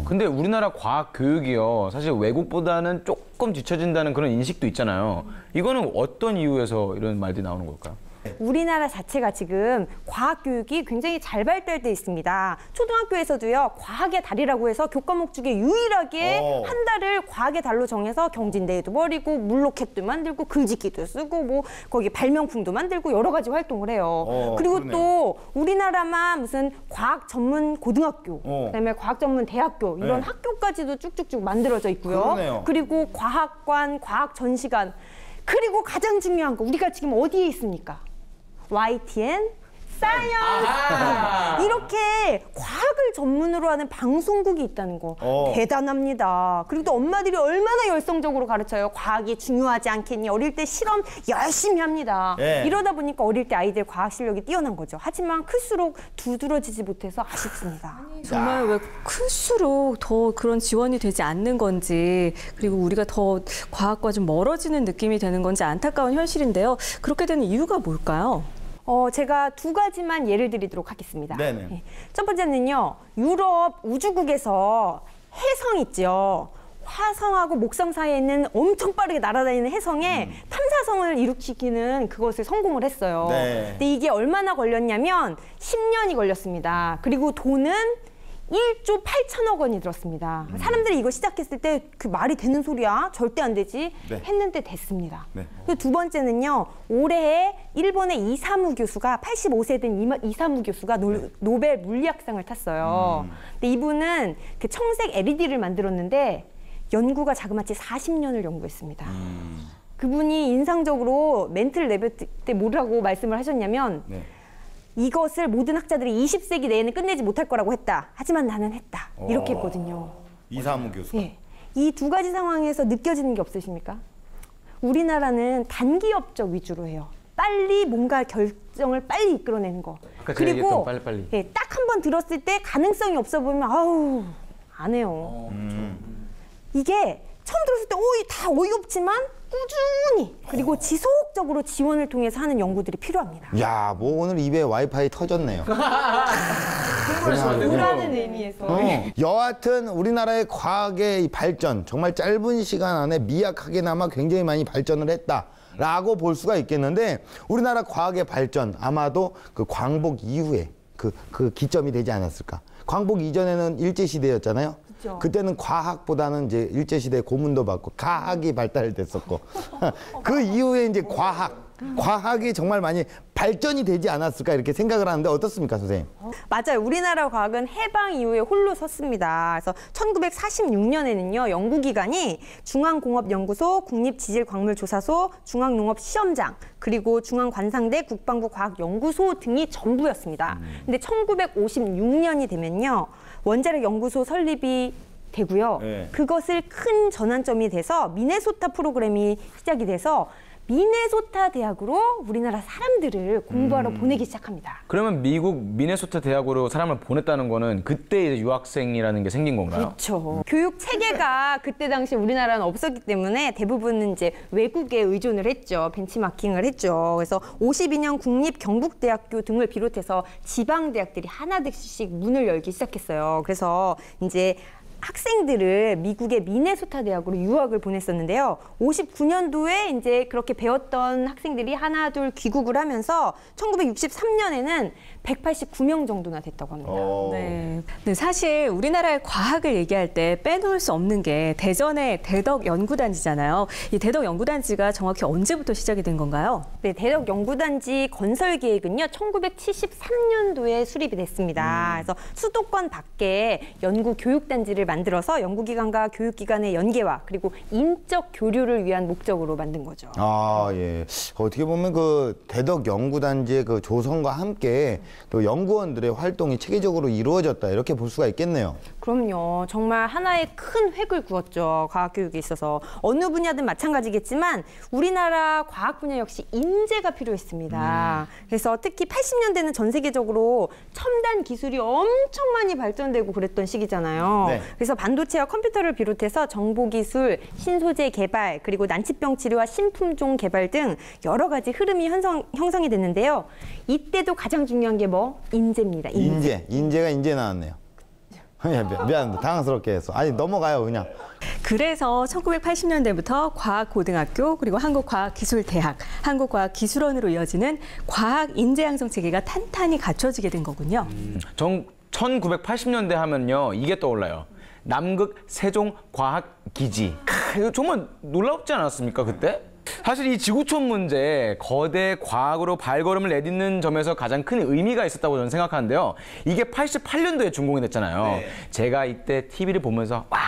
Speaker 3: 근데 우리나라 과학 교육이요, 사실 외국보다는 조금 뒤처진다는 그런 인식도 있잖아요. 이거는 어떤 이유에서 이런 말들이 나오는 걸까요?
Speaker 14: 우리나라 자체가 지금 과학 교육이 굉장히 잘 발달돼 있습니다. 초등학교에서도요, 과학의 달이라고 해서 교과목 중에 유일하게 한 달을 과학의 달로 정해서 경진대회도 벌이고 물로켓도 만들고 글짓기도 쓰고 뭐 거기 발명품도 만들고 여러 가지 활동을 해요. 그리고
Speaker 15: 그러네요.
Speaker 14: 또 우리나라만 무슨 과학 전문 고등학교, 그다음에 과학 전문 대학교 이런
Speaker 15: 네.
Speaker 14: 학교까지도 쭉쭉쭉 만들어져 있고요.
Speaker 15: 그러네요.
Speaker 14: 그리고 과학관, 과학 전시관, 그리고 가장 중요한 거 우리가 지금 어디에 있습니까? YTN 사이언스! 이렇게 과학을 전문으로 하는 방송국이 있다는 거 대단합니다. 그리고 또 엄마들이 얼마나 열성적으로 가르쳐요. 과학이 중요하지 않겠니? 어릴 때 실험 열심히 합니다.
Speaker 2: 네.
Speaker 14: 이러다 보니까 어릴 때 아이들 과학 실력이 뛰어난 거죠. 하지만 클수록 두드러지지 못해서 아쉽습니다.
Speaker 2: 정말 왜 클수록 더 그런 지원이 되지 않는 건지, 그리고 우리가 더 과학과 좀 멀어지는 느낌이 되는 건지 안타까운 현실인데요. 그렇게 되는 이유가 뭘까요?
Speaker 14: 제가 두 가지만 예를 드리도록 하겠습니다.
Speaker 2: 네네.
Speaker 14: 예. 첫 번째는요, 유럽 우주국에서 혜성 있죠. 화성하고 목성 사이에 있는 엄청 빠르게 날아다니는 혜성에 탐사선을 일으키기는 그것을 성공을 했어요.
Speaker 15: 네.
Speaker 14: 근데 이게 얼마나 걸렸냐면 10년이 걸렸습니다. 그리고 돈은 1조 8천억 원이 들었습니다. 사람들이 이거 시작했을 때 그 말이 되는 소리야? 절대 안 되지?
Speaker 15: 네.
Speaker 14: 했는데 됐습니다.
Speaker 15: 네.
Speaker 14: 그리고 두 번째는요. 올해 일본의 이사무 교수가 85세 된 이사무 교수가 노벨 물리학상을 탔어요. 근데 이분은 그 청색 LED를 만들었는데 연구가 자그마치 40년을 연구했습니다. 그분이 인상적으로 멘트를 내뱉을 때 뭐라고 말씀을 하셨냐면 이것을 모든 학자들이 20세기 내에는 끝내지 못할 거라고 했다. 하지만 나는 했다. 이렇게 했거든요.
Speaker 1: 이사무 교수가.
Speaker 14: 예. 이 두 가지 상황에서 느껴지는 게 없으십니까? 우리나라는 단기업적 위주로 해요. 빨리 뭔가 결정을 빨리 이끌어내는 거.
Speaker 3: 아까 제가 얘기했던 빨리빨리.
Speaker 14: 예, 딱 한 번 들었을 때 가능성이 없어 보이면 아우 안 해요. 이게 처음 들었을 때 다 어이없지만 꾸준히 그리고 지속적으로 지원을 통해서 하는 연구들이 필요합니다.
Speaker 1: 야, 뭐 오늘 입에 와이파이 터졌네요.
Speaker 14: 우라는 의미에서.
Speaker 1: 여하튼 우리나라의 과학의 이 발전, 정말 짧은 시간 안에 미약하게나마 굉장히 많이 발전을 했다라고 볼 수가 있겠는데, 우리나라 과학의 발전 아마도 그 광복 이후에 그 기점이 되지 않았을까. 광복 이전에는 일제시대였잖아요.
Speaker 14: 그렇죠.
Speaker 1: 그때는 과학보다는 이제 일제시대 고문도 받고 가학이 발달됐었고 그 이후에 이제 과학이 정말 많이 발전이 되지 않았을까 이렇게 생각을 하는데 어떻습니까, 선생님?
Speaker 14: 맞아요. 우리나라 과학은 해방 이후에 홀로 섰습니다. 그래서 1946년에는요, 연구기관이 중앙공업연구소, 국립지질광물조사소, 중앙농업시험장, 그리고 중앙관상대, 국방부 과학연구소 등이 전부였습니다. 근데 1956년이 되면요, 원자력 연구소 설립이 되고요.
Speaker 15: 네.
Speaker 14: 그것을 큰 전환점이 돼서 미네소타 프로그램이 시작이 돼서 미네소타 대학으로 우리나라 사람들을 공부하러 보내기 시작합니다.
Speaker 3: 그러면 미국 미네소타 대학으로 사람을 보냈다는 거는 그때 이제 유학생이라는 게 생긴 건가요?
Speaker 14: 그렇죠. 교육 체계가 그때 당시 우리나라는 없었기 때문에 대부분은 이제 외국에 의존을 했죠. 벤치마킹을 했죠. 그래서 52년 국립경북대학교 등을 비롯해서 지방대학들이 하나둘씩 문을 열기 시작했어요. 그래서 이제 학생들을 미국의 미네소타 대학으로 유학을 보냈었는데요. 59년도에 이제 그렇게 배웠던 학생들이 하나둘 귀국을 하면서 1963년에는 189명 정도나 됐다고 합니다.
Speaker 2: 네. 네, 사실 우리나라의 과학을 얘기할 때 빼놓을 수 없는 게 대전의 대덕연구단지잖아요. 이 대덕연구단지가 정확히 언제부터 시작이 된 건가요?
Speaker 14: 네, 대덕연구단지 건설 계획은요, 1973년도에 수립이 됐습니다. 그래서 수도권 밖에 연구교육단지를 만들어서 연구기관과 교육기관의 연계와 그리고 인적 교류를 위한 목적으로 만든 거죠.
Speaker 1: 아, 예. 어떻게 보면 그 대덕연구단지의 그 조성과 함께 또 연구원들의 활동이 체계적으로 이루어졌다, 이렇게 볼 수가 있겠네요.
Speaker 14: 그럼요. 정말 하나의 큰 획을 그었죠. 과학교육에 있어서. 어느 분야든 마찬가지겠지만 우리나라 과학 분야 역시 인재가 필요했습니다. 그래서 특히 80년대는 전 세계적으로 첨단 기술이 엄청 많이 발전되고 그랬던 시기잖아요.
Speaker 15: 네.
Speaker 14: 그래서 반도체와 컴퓨터를 비롯해서 정보기술, 신소재 개발, 그리고 난치병 치료와 신품종 개발 등 여러 가지 흐름이 형성이 됐는데요. 이때도 가장 중요한 게 뭐? 인재입니다.
Speaker 1: 인재가 인재 나왔네요. 미안합니다. 당황스럽게 해서. 아니, 넘어가요, 그냥.
Speaker 2: 그래서 1980년대부터 과학고등학교 그리고 한국과학기술대학, 한국과학기술원으로 이어지는 과학인재양성 체계가 탄탄히 갖춰지게 된 거군요.
Speaker 3: 1980년대 하면요, 이게 떠올라요. 남극 세종과학기지. 이거 정말 놀랍지 않았습니까, 그때? 사실 이 지구촌 문제, 거대 과학으로 발걸음을 내딛는 점에서 가장 큰 의미가 있었다고 저는 생각하는데요. 이게 88년도에 준공이 됐잖아요.
Speaker 1: 네.
Speaker 3: 제가 이때 TV를 보면서 와,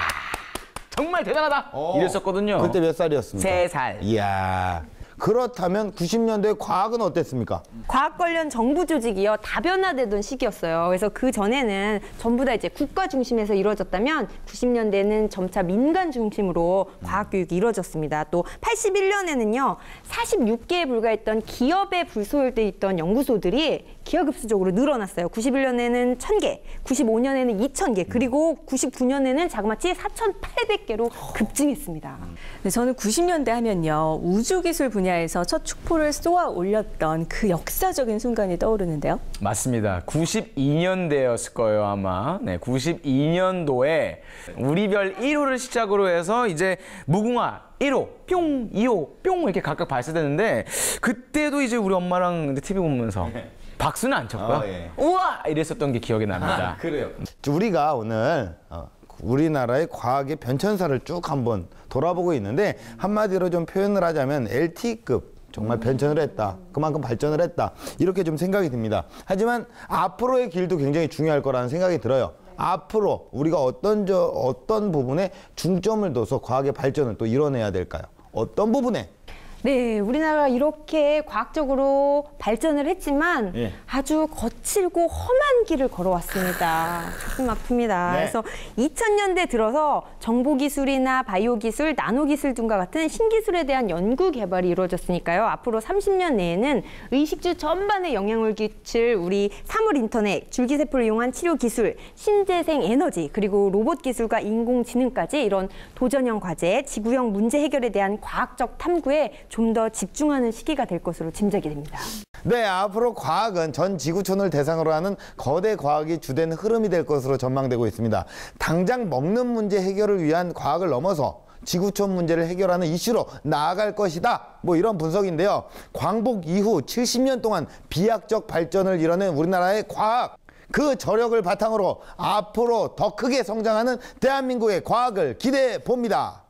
Speaker 3: 정말 대단하다 이랬었거든요.
Speaker 1: 그때 몇 살이었습니까?
Speaker 3: 3살.
Speaker 1: 이야. 그렇다면 90년대 과학은 어땠습니까?
Speaker 14: 과학 관련 정부 조직이요 다변화되던 시기였어요. 그래서 그 전에는 전부 다 이제 국가 중심에서 이루어졌다면 90년대는 점차 민간 중심으로 과학 교육이 이루어졌습니다. 또 81년에는요 46개에 불과했던 기업에 불소유돼 있던 연구소들이 기하급수적으로 늘어났어요. 91년에는 1,000개, 95년에는 2,000개, 그리고 99년에는 자그마치 4,800개로 급증했습니다.
Speaker 2: 네, 저는 90년대 하면요 우주기술 분야에서 첫 축포를 쏘아 올렸던 그 역사적인 순간이 떠오르는데요.
Speaker 3: 맞습니다. 92년대였을 거예요, 아마. 네, 92년도에 우리별 1호를 시작으로 해서 이제 무궁화 1호, 뿅, 2호, 뿅 이렇게 각각 발사되는데 그때도 이제 우리 엄마랑 TV 보면서 박수는 안 쳤고요. 우와! 이랬었던 게 기억이 납니다.
Speaker 1: 그래요. 우리가 오늘 우리나라의 과학의 변천사를 쭉 한번 돌아보고 있는데 한마디로 좀 표현을 하자면 LTE급 정말 변천을 했다. 그만큼 발전을 했다. 이렇게 좀 생각이 듭니다. 하지만 앞으로의 길도 굉장히 중요할 거라는 생각이 들어요. 앞으로 우리가 어떤 부분에 중점을 둬서 과학의 발전을 또 이뤄내야 될까요? 어떤 부분에?
Speaker 14: 네, 우리나라가 이렇게 과학적으로 발전을 했지만
Speaker 1: 예.
Speaker 14: 아주 거칠고 험한 길을 걸어왔습니다. 가슴 아픕니다.
Speaker 1: 네.
Speaker 14: 그래서 2000년대 들어서 정보기술이나 바이오기술, 나노기술 등과 같은 신기술에 대한 연구 개발이 이루어졌으니까요. 앞으로 30년 내에는 의식주 전반에 영향을 끼칠 우리 사물 인터넷, 줄기세포를 이용한 치료 기술, 신재생 에너지, 그리고 로봇 기술과 인공지능까지 이런 도전형 과제, 지구형 문제 해결에 대한 과학적 탐구에 좀 더 집중하는 시기가 될 것으로 짐작이 됩니다.
Speaker 1: 네, 앞으로 과학은 전 지구촌을 대상으로 하는 거대 과학이 주된 흐름이 될 것으로 전망되고 있습니다. 당장 먹는 문제 해결을 위한 과학을 넘어서 지구촌 문제를 해결하는 이슈로 나아갈 것이다. 뭐 이런 분석인데요. 광복 이후 70년 동안 비약적 발전을 이뤄낸 우리나라의 과학. 그 저력을 바탕으로 앞으로 더 크게 성장하는 대한민국의 과학을 기대해 봅니다.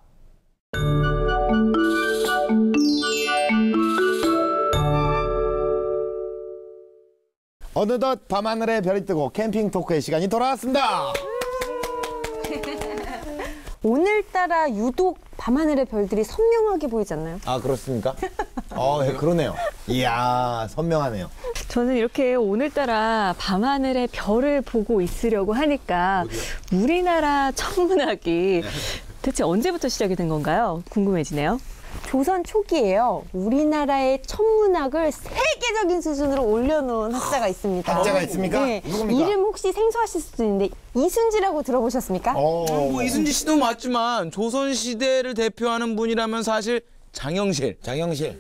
Speaker 1: 어느덧 밤하늘에 별이 뜨고 캠핑 토크의 시간이 돌아왔습니다.
Speaker 14: 오늘따라 유독 밤하늘의 별들이 선명하게 보이지 않나요?
Speaker 1: 아, 그렇습니까? 네, 그러네요. 이야, 선명하네요.
Speaker 2: 저는 이렇게 오늘따라 밤하늘의 별을 보고 있으려고 하니까 우리나라 천문학이 대체 언제부터 시작이 된 건가요? 궁금해지네요.
Speaker 14: 조선 초기에요. 우리나라의 천문학을 세계적인 수준으로 올려놓은 학자가 있습니다.
Speaker 1: 학자가 있습니까?
Speaker 14: 네.
Speaker 1: 누굽니까?
Speaker 14: 이름 혹시 생소하실 수도 있는데 이순지라고 들어보셨습니까?
Speaker 3: 뭐 이순지 씨도 맞지만 조선 시대를 대표하는 분이라면 사실 장영실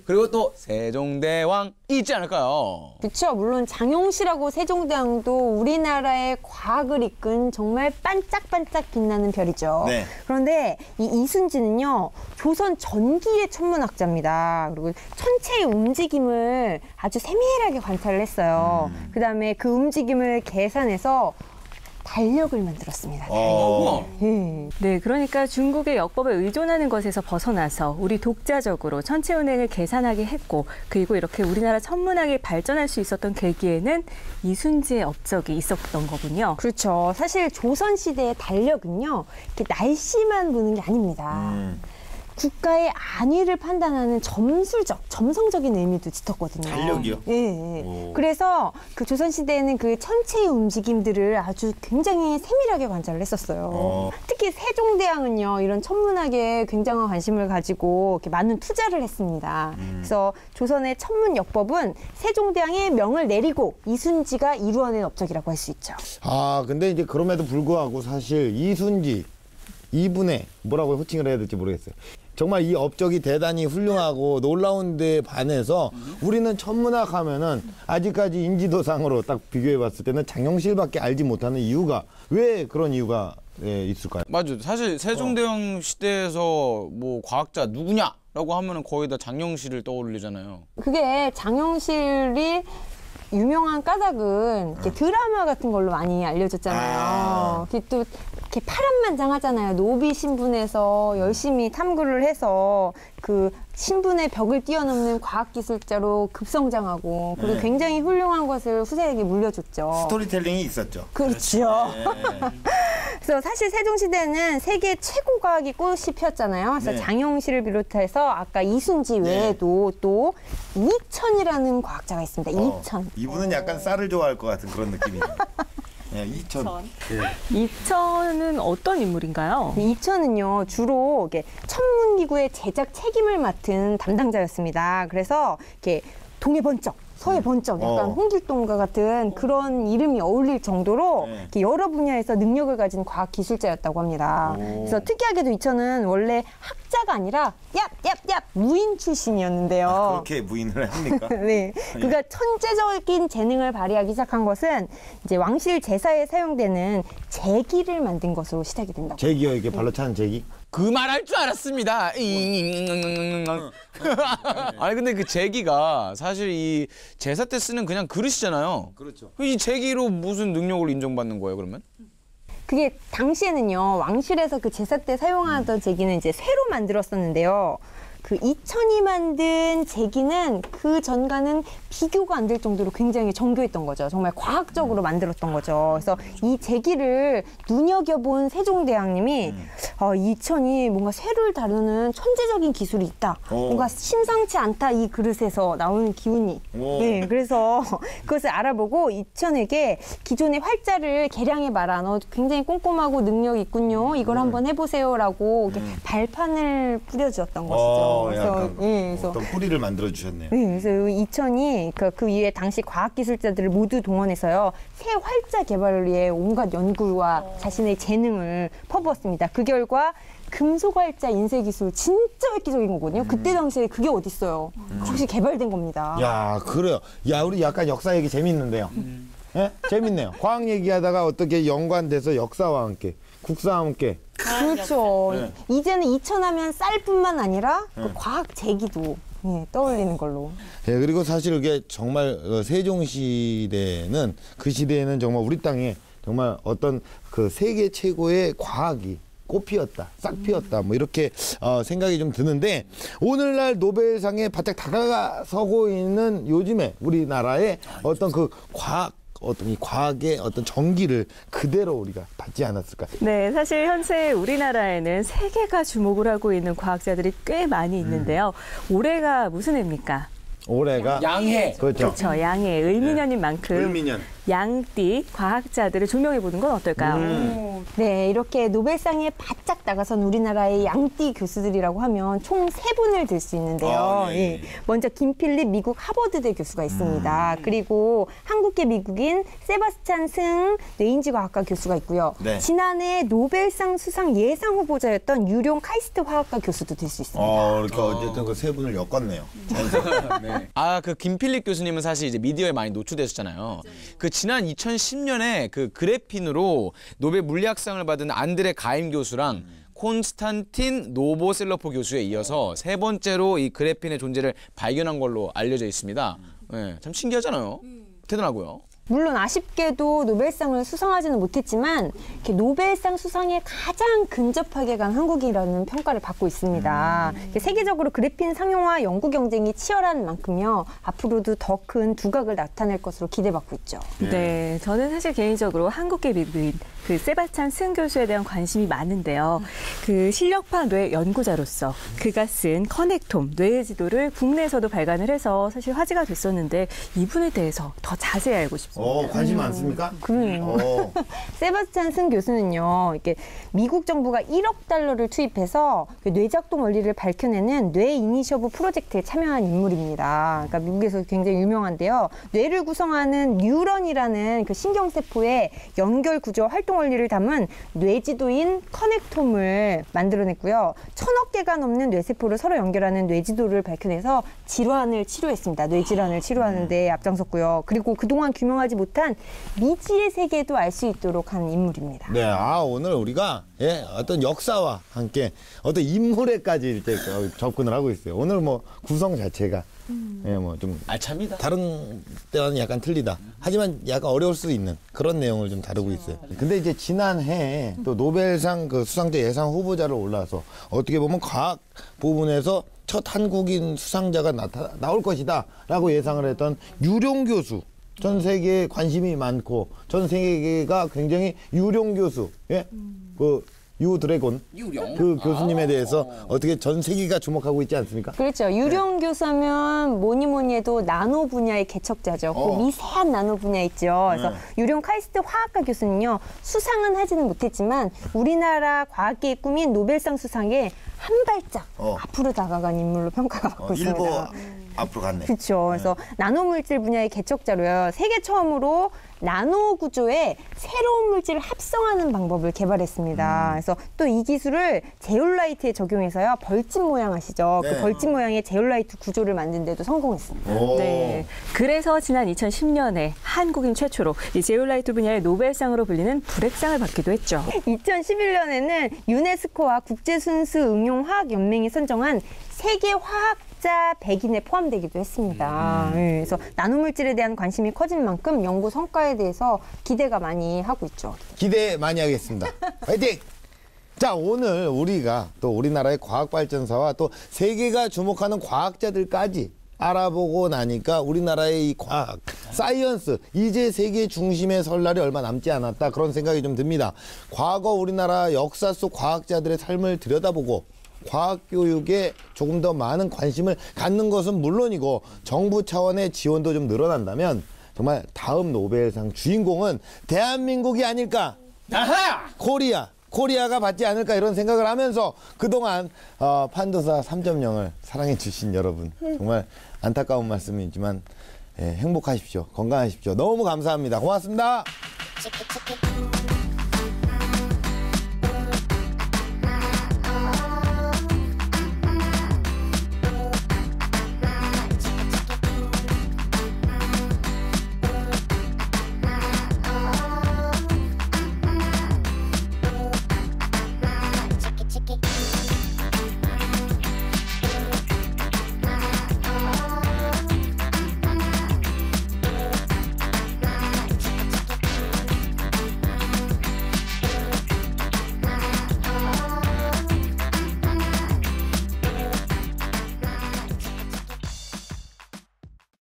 Speaker 3: 그리고 또 세종대왕 있지 않을까요?
Speaker 14: 그렇죠. 물론 장영실하고 세종대왕도 우리나라의 과학을 이끈 정말 반짝반짝 빛나는 별이죠.
Speaker 1: 네.
Speaker 14: 그런데 이 이순지는요. 조선 전기의 천문학자입니다. 그리고 천체의 움직임을 아주 세밀하게 관찰을 했어요. 그다음에 그 움직임을 계산해서 달력을 만들었습니다.
Speaker 2: 네, 그러니까 중국의 역법에 의존하는 것에서 벗어나서 우리 독자적으로 천체 운행을 계산하게 했고, 그리고 이렇게 우리나라 천문학이 발전할 수 있었던 계기에는 이순지의 업적이 있었던 거군요.
Speaker 14: 그렇죠. 사실 조선시대의 달력은요, 이렇게 날씨만 보는 게 아닙니다. 국가의 안위를 판단하는 점성적인 의미도 짙었거든요.
Speaker 1: 달력이요?
Speaker 14: 예. 그래서 그 조선시대에는 그 천체의 움직임들을 아주 굉장히 세밀하게 관찰을 했었어요. 특히 세종대왕은요, 이런 천문학에 굉장한 관심을 가지고 이렇게 많은 투자를 했습니다. 그래서 조선의 천문역법은 세종대왕의 명을 내리고 이순지가 이루어낸 업적이라고 할 수 있죠.
Speaker 1: 아, 근데 이제 그럼에도 불구하고 사실 이순지 이분의 뭐라고 호칭을 해야 될지 모르겠어요. 정말 이 업적이 대단히 훌륭하고 놀라운 데 반해서 우리는 천문학 하면은 아직까지 인지도상으로 딱 비교해 봤을 때는 장영실밖에 알지 못하는 이유가 왜 그런 이유가 있을까요?
Speaker 3: 맞아. 사실 세종대왕 시대에서 뭐 과학자 누구냐라고 하면은 거의 다 장영실을 떠올리잖아요.
Speaker 14: 그게 장영실이 유명한 까닭은 이렇게 드라마 같은 걸로 많이 알려졌잖아요. 또 이렇게 파란만장하잖아요. 노비 신분에서 열심히 탐구를 해서 그 신분의 벽을 뛰어넘는 과학기술자로 급성장하고 그리고
Speaker 1: 네.
Speaker 14: 굉장히 훌륭한 것을 후세에게 물려줬죠.
Speaker 1: 스토리텔링이 있었죠.
Speaker 14: 그렇죠. 그래서 사실 세종시대는 세계 최고 과학이 꽃이 피었잖아요. 그래서
Speaker 1: 네.
Speaker 14: 장영실을 비롯해서 아까 이순지 외에도 또 이천이라는 과학자가 있습니다. 이천.
Speaker 1: 이분은 약간 쌀을 좋아할 것 같은 그런 느낌이에요. 네, 이천.
Speaker 2: 이천은 어떤 인물인가요?
Speaker 14: 이천은요 주로 이렇게 천문기구의 제작 책임을 맡은 담당자였습니다. 그래서 이렇게 동해 번쩍, 서해 번쩍, 약간 홍길동과 같은 그런 이름이 어울릴 정도로 이렇게 여러 분야에서 능력을 가진 과학 기술자였다고 합니다. 그래서 특이하게도 이천은 원래 학자가 아니라 얍 무인 출신이었는데요.
Speaker 1: 그렇게 무인을 합니까?
Speaker 14: 네, 그가 천재적인 재능을 발휘하기 시작한 것은 이제 왕실 제사에 사용되는 제기를 만든 것으로 시작이 된다고.
Speaker 1: 제기요, 이게 발로 차는 제기?
Speaker 3: 그 말 할 줄 알았습니다. 아니 근데 그 제기가 사실 이 제사 때 쓰는 그냥 그릇이잖아요.
Speaker 1: 그렇죠.
Speaker 3: 이 제기로 무슨 능력을 인정받는 거예요, 그러면?
Speaker 14: 그게 당시에는요 왕실에서 그 제사 때 사용하던 제기는 이제 쇠로 만들었었는데요. 그 이천이 만든 제기는 그 전과는 비교가 안 될 정도로 굉장히 정교했던 거죠. 정말 과학적으로 만들었던 거죠. 그래서 이 제기를 눈여겨본 세종대왕님이 이천이 뭔가 쇠를 다루는 천재적인 기술이 있다. 뭔가 심상치 않다 이 그릇에서 나오는 기운이. 네, 그래서 그것을 알아보고 이천에게 기존의 활자를 개량해봐라. 너 굉장히 꼼꼼하고 능력 있군요. 이걸 한번 해보세요라고 이렇게 발판을 뿌려주었던 것이죠.
Speaker 1: 약간
Speaker 14: 그래서
Speaker 1: 어떤 뿌리를 만들어 주셨네요.
Speaker 14: 네, 그래서 이천이 그 위에 당시 과학기술자들을 모두 동원해서요 새 활자 개발을 위해 온갖 연구와 자신의 재능을 퍼부었습니다. 그 결과 금속활자 인쇄 기술 진짜 획기적인 거거든요. 그때 당시에 그게 어딨어요. 그것이 개발된 겁니다.
Speaker 1: 야, 그래요. 야, 우리 약간 역사 얘기 재밌는데요. 예? 재밌네요. 과학 얘기하다가 어떻게 연관돼서 역사와 함께, 국사와 함께.
Speaker 14: 그렇죠. 이제는 이천하면 쌀뿐만 아니라 그 과학 제기도 떠올리는 걸로.
Speaker 1: 예, 그리고 사실 이게 정말 세종시대는 그 시대에는 정말 우리 땅에 정말 어떤 그 세계 최고의 과학이 꽃피었다, 싹 피었다, 뭐 이렇게 생각이 좀 드는데 오늘날 노벨상에 바짝 다가서고 있는 요즘에 우리나라의 어떤 그 어떤 이 과학의 어떤 정기를 그대로 우리가 받지 않았을까?
Speaker 2: 네, 사실 현재 우리나라에는 세계가 주목을 하고 있는 과학자들이 꽤 많이 있는데요. 올해가 무슨 해입니까?
Speaker 1: 올해가
Speaker 3: 양해.
Speaker 1: 그렇죠.
Speaker 2: 그렇죠. 양해. 을미년인 만큼
Speaker 1: 을미년.
Speaker 2: 양띠 과학자들을 조명해 보는 건 어떨까요?
Speaker 14: 네, 이렇게 노벨상에 바짝 나가선 우리나라의 양띠 교수들이라고 하면 총 3분을 들 수 있는데요. 예. 먼저 김필립 미국 하버드대 교수가 있습니다. 그리고 한국계 미국인 세바스찬 승 뇌인지과학과 교수가 있고요.
Speaker 1: 네.
Speaker 14: 지난해 노벨상 수상 예상 후보자였던 유룡 카이스트 화학과 교수도 될 수 있습니다.
Speaker 1: 그러니까 어쨌든 그 세 분을 엮었네요.
Speaker 3: 네. 그 김필립 교수님은 사실 이제 미디어에 많이 노출되셨잖아요. 그 지난 2010년에 그 그래핀으로 노벨 물리학상을 받은 안드레 가임 교수랑 콘스탄틴 노보셀로프 교수에 이어서 3번째로 이 그래핀의 존재를 발견한 걸로 알려져 있습니다. 네, 참 신기하잖아요. 대단하고요.
Speaker 14: 물론 아쉽게도 노벨상을 수상하지는 못했지만 이렇게 노벨상 수상에 가장 근접하게 간 한국이라는 평가를 받고 있습니다. 세계적으로 그래핀 상용화 연구 경쟁이 치열한 만큼요. 앞으로도 더 큰 두각을 나타낼 것으로 기대받고 있죠.
Speaker 2: 네, 저는 사실 개인적으로 한국계 미국인 그 세바스찬 승 교수에 대한 관심이 많은데요. 그 실력파 뇌 연구자로서 그가 쓴 커넥톰 뇌의 지도를 국내에서도 발간을 해서 사실 화제가 됐었는데 이분에 대해서 더 자세히 알고 싶습니다.
Speaker 1: 관심 많습니까?
Speaker 14: 그러네요. 세바스찬 승 교수는요, 이렇게 미국 정부가 1억 달러를 투입해서 뇌작동 원리를 밝혀내는 뇌 이니셔브 프로젝트에 참여한 인물입니다. 그러니까 미국에서 굉장히 유명한데요. 뇌를 구성하는 뉴런이라는 그 신경세포의 연결 구조와 활동을 원리를 담은 뇌지도인 커넥톰을 만들어냈고요. 1000억 개가 넘는 뇌세포를 서로 연결하는 뇌지도를 밝혀내서 질환을 치료했습니다. 뇌질환을 치료하는 데 앞장섰고요. 그리고 그동안 규명하지 못한 미지의 세계도 알 수 있도록 한 인물입니다.
Speaker 1: 네, 오늘 우리가 어떤 역사와 함께 어떤 인물에까지 이렇게 접근을 하고 있어요. 오늘 뭐 구성 자체가 뭐 좀
Speaker 3: 알찹니다.
Speaker 1: 다른 때와는 약간 틀리다. 하지만 약간 어려울 수 있는 그런 내용을 좀 다루고 있어요. 근데 이제 지난해 또 노벨상 그 수상자 예상 후보자를 올라서 어떻게 보면 과학 부분에서 첫 한국인 수상자가 나올 것이다라고 예상을 했던 유룡 교수. 전 세계에 관심이 많고 전 세계가 굉장히 유룡 교수, 그 유드래곤 그 교수님에 대해서 어떻게 전 세계가 주목하고 있지 않습니까?
Speaker 14: 그렇죠. 유룡 교수하면 뭐니 해도 나노 분야의 개척자죠. 그 미세한 나노 분야 있죠. 그래서 유룡 카이스트 화학과 교수는요. 수상은 하지는 못했지만 우리나라 과학계의 꿈인 노벨상 수상에 한 발짝 앞으로 다가간 인물로 평가가 받고 있습니다.
Speaker 1: 일부 앞으로 갔네.
Speaker 14: 그렇죠. 그래서 나노물질 분야의 개척자로요. 세계 처음으로 나노 구조에 새로운 물질을 합성하는 방법을 개발했습니다. 그래서 또 이 기술을 제올라이트에 적용해서요. 벌집 모양 아시죠?
Speaker 2: 네.
Speaker 14: 그 벌집 모양의 제올라이트 구조를 만든 데도 성공했습니다.
Speaker 2: 네. 그래서 지난 2010년에 한국인 최초로 이 제올라이트 분야의 노벨상으로 불리는 불액상을 받기도 했죠.
Speaker 14: 2011년에는 유네스코와 국제순수응용화학연맹이 선정한 세계 화학자 100인에 포함되기도 했습니다. 그래서 나노물질에 대한 관심이 커진 만큼 연구 성과에 대해서 기대가 많이 하고 있죠.
Speaker 1: 기대 많이 하겠습니다. 화이팅! 자, 오늘 우리가 또 우리나라의 과학발전사와 또 세계가 주목하는 과학자들까지 알아보고 나니까 우리나라의 이 과학, 사이언스, 이제 세계 중심에 설 날이 얼마 남지 않았다. 그런 생각이 좀 듭니다. 과거 우리나라 역사 속 과학자들의 삶을 들여다보고 과학교육에 조금 더 많은 관심을 갖는 것은 물론이고 정부 차원의 지원도 좀 늘어난다면 정말 다음 노벨상 주인공은 대한민국이 아닐까. 아하! 코리아가 받지 않을까 이런 생각을 하면서 그동안 판도사 3.0을 사랑해 주신 여러분 정말 안타까운 말씀이지만 행복하십시오. 건강하십시오. 너무 감사합니다. 고맙습니다.